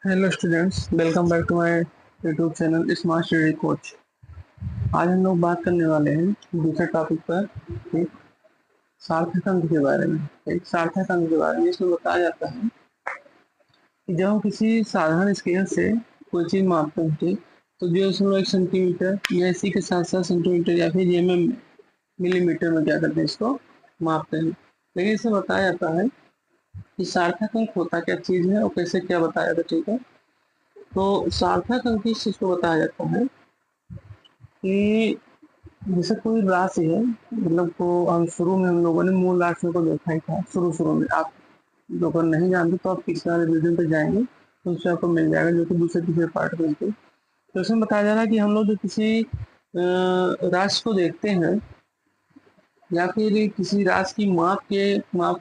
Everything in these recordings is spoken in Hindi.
Hello students, welcome back to my YouTube channel smart study coach. आज हम लोग बात करने वाले हैं दूसरे टॉपिक पर, एक सार्थक अंक के बारे में। एक सार्थक अंक के बारे में इसमें बताया जाता है कि जब हम किसी साधारण स्केल से कोई चीज़ मापते हैं, ठीक, तो 0.1 सेंटीमीटर या इसी के साथ साथ सेंटीमीटर या फिर mm मिलीमीटर में क्या करते हैं, इसको मापते हैं। लेकिन इसमें बताया जाता है कि सार्थक अंक होता क्या चीज़ है और कैसे क्या बताया जाता है, ठीक है। तो सार्थक अंक इस चीज़ को बताया जाता है कि जैसे कोई राशि है, मतलब को हम शुरू में हम लोगों ने मूल राशियों को देखा ही था। शुरू में आप लोग अगर नहीं जानते तो आप पिछले वाले वीडियो पे जाएंगे तो उससे आपको मिल जाएगा, जो कि दूसरे तीसरे पार्ट में थे। तो इसमें बताया जा रहा है कि हम लोग जो किसी राशि को देखते हैं या फिर किसी राशि की माप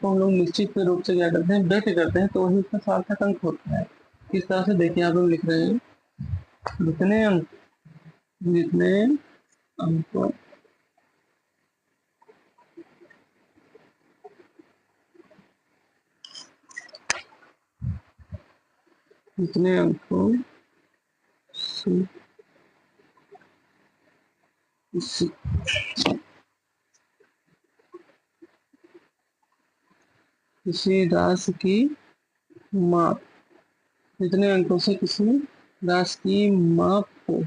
को हम लोग निश्चित रूप से क्या करते हैं, व्यक्त करते हैं, तो वही उसका सार्थक अंक होता है। किस तरह से देखिए, आप लोग लिख रहे हैं जितने अंक जितने अंक जितने अंकों से किसी राशि की माप, जितने अंकों से किसी राशि की माप को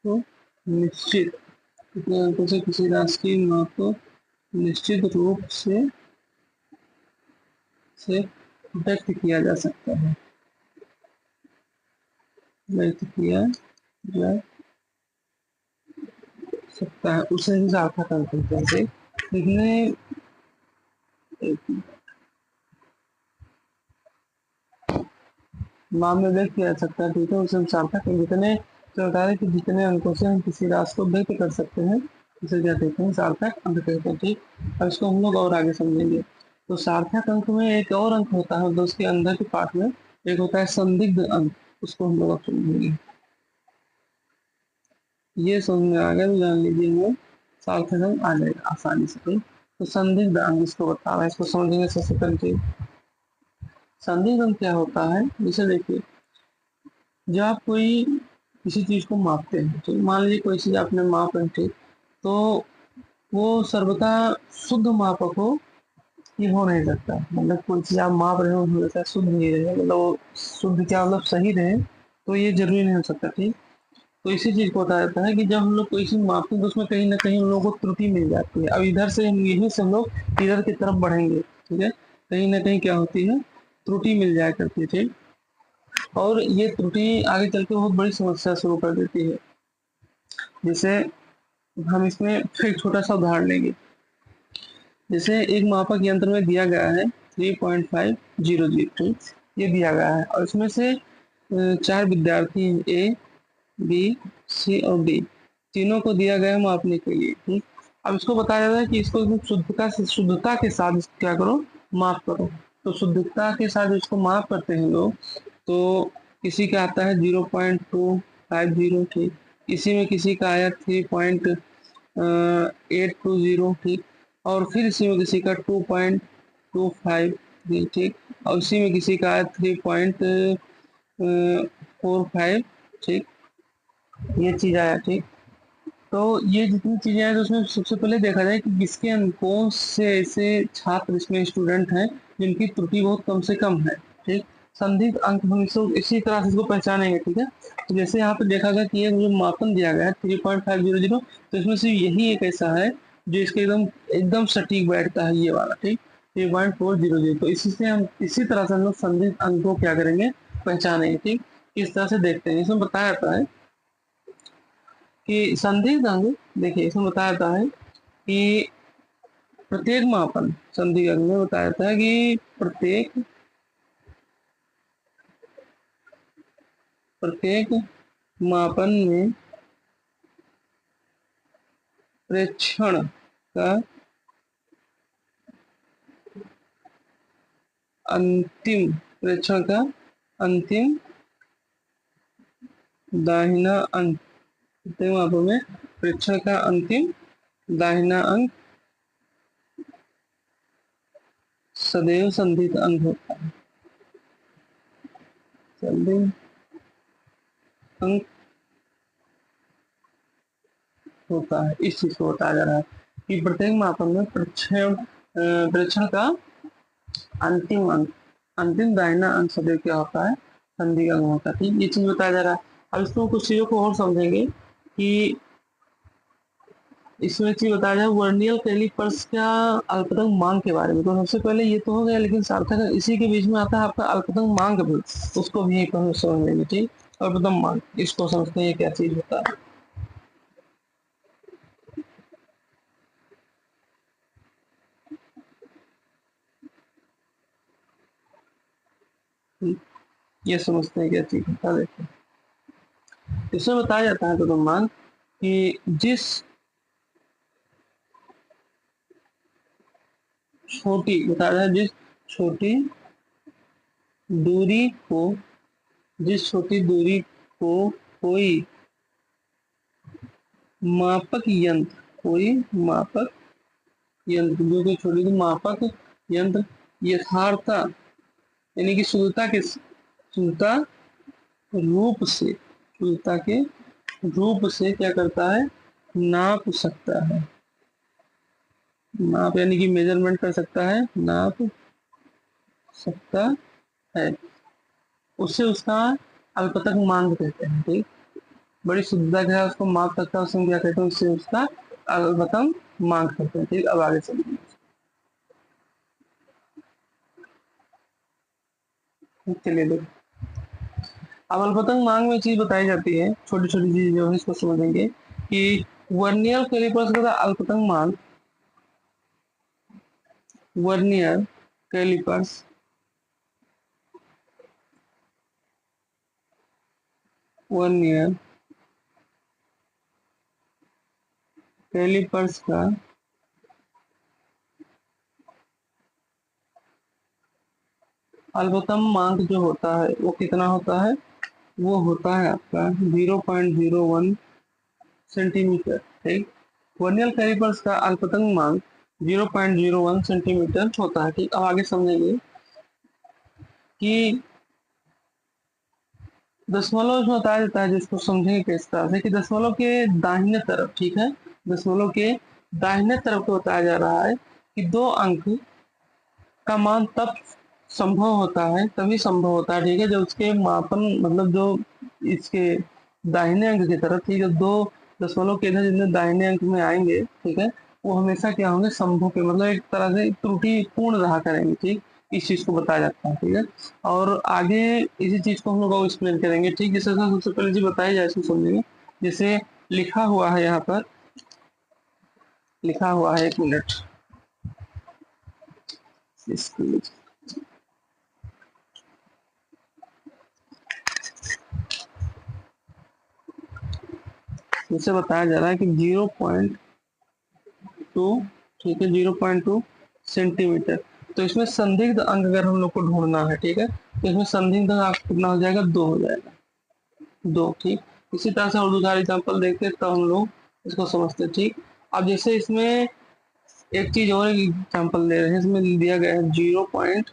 तो निश्चित कितने अंकों से किसी राशि की माप को निश्चित रूप से व्यक्त किया जा सकता है, व्यक्त किया जा सकता है, उसे ही सार्थक अंक कहते हैं। कितने माप में व्यक्त किया जा सकता है, ठीक है, उसे हम सार्थक अंक। जितने तो बता रहे कि जितने अंकों से हम किसी राशि को व्यक्त कर सकते हैं उसे क्या कहते हैं, सार्थक अंक कहते हैं, ठीक। अब इसको हम लोग और आगे समझेंगे। तो सार्थक अंक में एक और अंक होता है, तो उसके अंदर के पार्ट में एक होता है संदिग्ध अंक, उसको हम लोग अब समझेंगे। ये समझ में आ गया तो जान लीजिए हमें सार्थक अंक आ जाएगा आसानी से, ठीक। तो संदिग्ध अंक इसको बता रहा है, इसको समझेंगे सबसे पहले। संदिग्ध अंक क्या होता है, जैसे देखिए, जब आप कोई किसी चीज को मापते हैं, तो मान लीजिए कोई चीज आपने माप रहे थे, तो वो सर्वथा शुद्ध मापक हो ये हो नहीं सकता। मतलब कोई चीज आप माप रहे हो हमेशा शुद्ध नहीं रहे, मतलब वो शुद्ध क्या मतलब सही रहे, तो ये जरूरी नहीं हो सकता, ठीक। तो इसी चीज को बताया जाता है कि जब हम लोग कोई चीज मापते हैं तो उसमें कहीं ना कहीं हम लोग को त्रुटि मिल जाती है। अब इधर से हम यहीं से हम लोग इधर की तरफ बढ़ेंगे, ठीक है, कहीं ना कहीं क्या होती है, त्रुटि मिल जाया करती है, ठीक। और ये त्रुटि आगे चल के बहुत बड़ी समस्या शुरू कर देती है। जैसे हम इसमें फिर एक छोटा सा उदाहरण लेंगे। जैसे एक मापक यंत्र में दिया गया है 3.500, ये दिया गया है और इसमें से चार विद्यार्थी ए बी सी और डी तीनों को दिया गया है मापने के लिए, ठीक। अब इसको बताया जा रहा है कि इसको एकदम शुद्धता के साथ इसको क्या करो, माप करो। तो शुद्धता के साथ इसको माप करते हैं लोग, तो किसी का आता है 0.250, ठीक। इसी में किसी का आया 3.820, ठीक। और फिर इसी में किसी का 2.25, ठीक। और इसी में किसी का आया 3.45, ठीक। ये चीज आया, ठीक। तो ये जितनी चीजें हैं तो उसमें सबसे पहले देखा जाए कि किसके अंकों से ऐसे छात्र इसमें स्टूडेंट हैं जिनकी त्रुटि बहुत कम से कम है, ठीक। संदिग्ध अंक हम इसको इसी तरह से इसको पहचानेंगे, ठीक है। तो जैसे यहाँ पे देखा गया कि ये जो मापन दिया गया है 3.500, तो इसमें से यही एक ऐसा है जो इसके एकदम एकदम सटीक बैठता है, ये वाला, ठीक, 3.400। तो इसी से हम इसी तरह से हम लोग संदिग्ध अंक को क्या करेंगे, पहचानेंगे, ठीक। इस तरह से देखते हैं। इसमें बताया जाता है कि संदिग्ध अंक, देखिए इसमें बताया जाता है कि प्रत्येक मापन, संदिग्ध अंक में बताया जाता है कि प्रत्येक मापन में प्रेक्षण का अंतिम दाहिना अंक, प्रत्येक मापन में प्रेक्षण का अंतिम दाहिना अंक सदैव संदिग्ध अंग होता है। संदिग्ध अंग होता है, इस चीज को बताया जा रहा है कि प्रत्येक मापन में प्रेक्षण का अंतिम अंक, अंतिम दाहिना अंक सदैव क्या होता है, संदिग्ध अंग होता है। ठीक, ये चीज बताया जा रहा है। अब इसमें कुछ चीजों को और समझेंगे कि इसमें चीज बताया जाए वर्नियल कैलिपर्स का अल्पतन मांग के बारे में। तो सबसे पहले ये तो हो गया, लेकिन सार्थक इसी के बीच में आता है आपका अल्पतन मांग भी, उसको भी एक हम समझ लेंगे। ठीक, अल्पतन मांग, इसको समझते हैं क्या चीज होता है। ये समझते हैं क्या चीज होता है। देखो, इसमें बताया जाता है अल्पतन मांग कि जिस छोटी, बताया जाए जिस छोटी दूरी को, जिस छोटी दूरी को कोई मापक यंत्र, कोई मापक यंत्र, जो कि छोटी सी मापक यंत्र यथार्थता यानी कि शुद्धता के, शुद्धता रूप से, शुद्धता के रूप से क्या करता है, नाप सकता है। नाप यानी कि मेजरमेंट कर सकता है, नाप सकता है, उससे उसका अल्पतक मांग कहते हैं। ठीक, बड़ी शुद्धता के साथ उसको माप सकता है, उसमें क्या कहते हैं, उससे उसका अल्पतम मांग कहते हैं। ठीक, अब आगे चलिए। चलिए देखो, अब अल्पतन मांग में चीज बताई जाती है, छोटी छोटी चीज जो है इसको समझेंगे कि वर्नियर कैलिपर्स का अल्पतन मांग, वर्नियर कैलिपर्स, वर्नियर कैलिपर्स का अल्पतम मांग जो होता है वो कितना होता है, वो होता है आपका 0.01 सेंटीमीटर। ठीक, वर्नियर कैलिपर्स का अल्पतन मांग 0.01 सेंटीमीटर होता है। ठीक, अब आगे समझेंगे कि दशमलव जो बताया जाता है, जिसको समझेंगे किस तरह से कि दशमलव के दाहिने तरफ, ठीक है, दशमलव के दाहिने तरफ को बताया जा रहा है कि दो अंक का मान तब संभव होता है, तभी संभव होता है, ठीक है, जब उसके मापन मतलब जो इसके दाहिने अंक की तरफ, ठीक है, दो दशमलव के इधर जितने दाहिने अंक में आएंगे, ठीक है, वो हमेशा क्या होंगे, संभव के मतलब एक तरह से त्रुटि पूर्ण रहा करेंगे। ठीक, इस चीज को बताया जाता है। ठीक है, और आगे इसी चीज को हम लोग एक्सप्लेन करेंगे। ठीक, जैसे सबसे पहले जी बताई जाए इसको समझेंगे। जैसे लिखा हुआ है यहाँ पर, लिखा हुआ है, एक मिनट, जैसे बताया जा रहा है कि 0.2, ठीक है, 0.2 सेंटीमीटर। तो इसमें संदिग्ध अंक अगर हम लोग को ढूंढना है, ठीक है, तो इसमें संदिग्ध अंक कितना हो जाएगा, 2 हो जाएगा, 2। ठीक, इसी तरह से और दूसरा एग्जाम्पल देखते हैं तब हम लोग इसको समझते हैं। ठीक, अब जैसे इसमें एक चीज और एग्जाम्पल ले रहे हैं, इसमें दिया गया है 0 पॉइंट,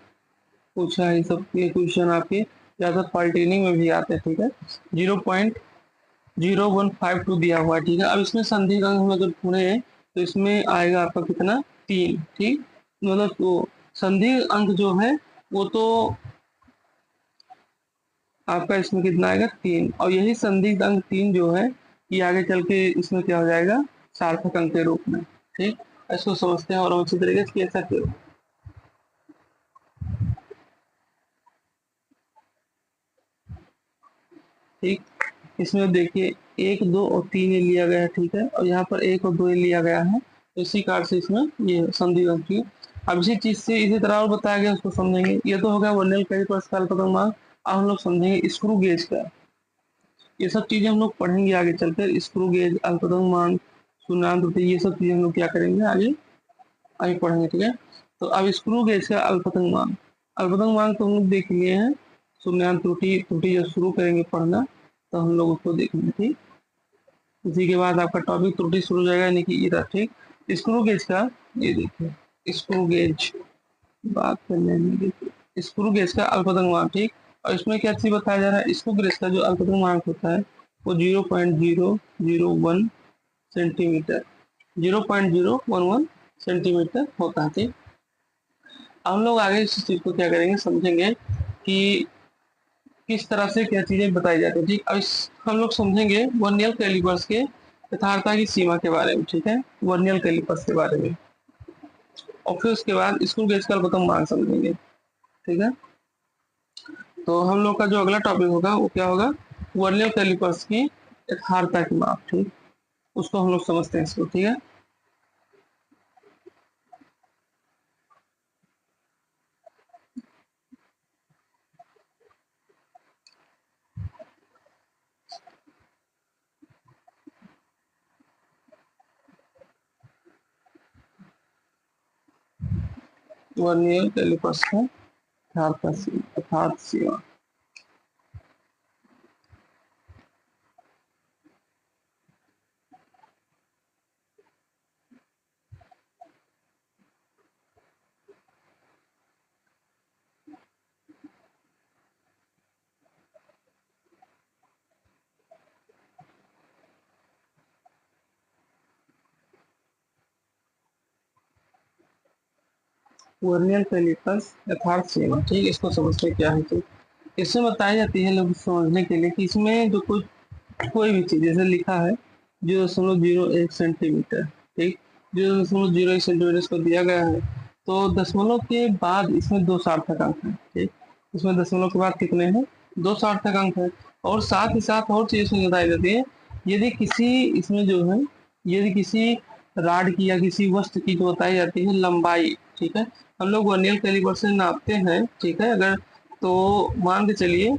पूछा है सब ये क्वेश्चन आपके ज्यादा पॉलिटेक्निक में भी आते हैं। ठीक है, 0.0152 दिया हुआ है। ठीक है, अब इसमें संदिग्ध अंक हम अगर ढूंढे तो इसमें आएगा आपका कितना, 3। ठीक, मतलब वो संदिग्ध अंक जो है वो तो आपका इसमें कितना आएगा, 3, और यही संदिग्ध अंक 3 जो है ये आगे चल के इसमें क्या हो जाएगा, सार्थक अंक के रूप में। ठीक, इसको समझते हैं और अच्छी तरीके से कैसा क्यों। ठीक, इसमें देखिए 1, 2 और 3 ये लिया गया है। ठीक है, और यहाँ पर 1 और 2 ये लिया गया है, तो इसी कार से इसमें ये संदिग्ध अंक की। अब इसी चीज से इसी तरह और बताया गया, उसको समझेंगे। ये तो हो गया वर्नियर कैलिपर्स का अल्पतन मांग। अब हम लोग समझेंगे स्क्रू गेज का। ये सब चीजें हम लोग पढ़ेंगे आगे चलकर, स्क्रू गेज, अल्पतन मांग, शून्यान्त त्रुटि, ये सब चीजें हम लोग क्या करेंगे, आगे आगे पढ़ेंगे। ठीक है, तो अब स्क्रू गेज का अल्पतन मांग, अल्पतन मांग तो हम लोग देख लिए हैं, शून्यान्त त्रुटि, त्रुटि जब शुरू करेंगे पढ़ना तो हम लोग उसको देखेंगे। ठीक, इसी के बाद आपका टॉपिक त्रुटि शुरू हो जाएगा, यानी कि इधर। ठीक, स्क्रू गेज का, ये देखिए स्क्रू गेज, बात करने में स्क्रू गेज का अल्पतमांक, ठीक। और इसमें क्या चीज बताया जा रहा है, स्क्रू गेज का जो अल्पतमांक होता है वो 0.001 सेंटीमीटर, 0.011 सेंटीमीटर होता है, ठीक। हम लोग आगे इस चीज को क्या करेंगे, समझेंगे कि किस तरह से क्या चीजें बताई जाती है, ठीक। अब हम लोग समझेंगे वर्नियर कैलिपर्स के यथार्थता की सीमा के बारे में, ठीक है, वर्नियर कैलिपर्स के बारे में। और फिर उसके बाद स्क्रू गेज का अल्पतमांक समझेंगे, ठीक है। तो हम लोग का जो अगला टॉपिक होगा वो क्या होगा, वर्नियर कैलिपर्स की यथार्थता की माप, ठीक। उसको हम लोग समझते हैं इसको, ठीक है। वर्नियर कैलिपर्स का यथार्थ सीमा। वर्नियर कैलिपर्स यथार्थ सीमा, ठीक। इसको समझते क्या है, तो इसमें बताई जाती है लोग समझने के लिए कि इसमें जो कुछ कोई भी चीज जैसे लिखा है 0.01 सेंटीमीटर, ठीक, 0.01 सेंटीमीटर इसको दिया गया है, तो दशमलव के बाद इसमें दो सार्थक अंक है, ठीक। इसमें दशमलव के बाद कितने हैं, दो सार्थक अंक है। और साथ ही साथ और चीज इसमें बताई जाती है, यदि किसी इसमें जो है, यदि किसी राड की या किसी वस्तु की जो बताई जाती है लंबाई, ठीक है, हम लोग वर्नियर कैलिपर से नापते हैं, ठीक है। अगर तो मान के चलिए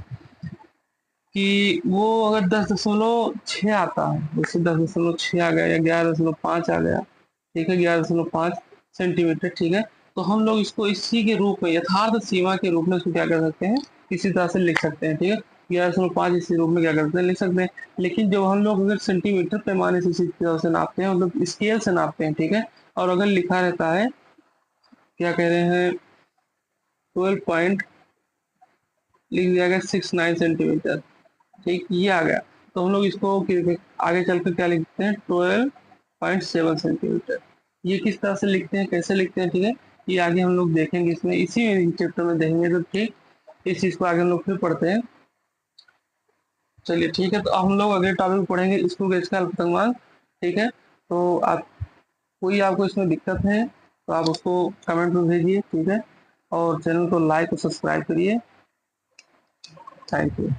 कि वो अगर 10.6 आता है, जैसे 10.6 आ गया या 11.5 आ गया, ठीक है, 11.5 सेंटीमीटर, ठीक है, तो हम लोग इसको इसी के रूप में यथार्थ सीमा के रूप में इसको क्या कर सकते हैं, इसी तरह से लिख सकते हैं, ठीक है। 11.5 इसी रूप में क्या करते हैं, लिख सकते हैं। लेकिन जब हम लोग अगर सेंटीमीटर पैमाने से इसी तरह से नापते हैं, मतलब स्केल से नापते हैं, ठीक है, और अगर लिखा रहता है क्या कह रहे हैं 12 लिख दिया गया 69 सेंटीमीटर, ठीक, ये आ गया, तो हम लोग इसको आगे चलकर क्या लिखते हैं 12.7 सेंटीमीटर। ये किस तरह से लिखते हैं, कैसे लिखते हैं, ठीक है, ये आगे हम लोग देखेंगे, इसमें इसी चैप्टर में देखेंगे, तो ठीक, इस चीज को आगे हम लोग फिर पढ़ते हैं। चलिए ठीक है, तो अब हम लोग अगले टॉपिक पढ़ेंगे स्क्रू गेज का अल्पतमांक, ठीक है। तो आप कोई आपको इसमें दिक्कत है तो आप उसको कमेंट में भेजिए, ठीक है, और चैनल को लाइक और सब्सक्राइब करिए। Thank you.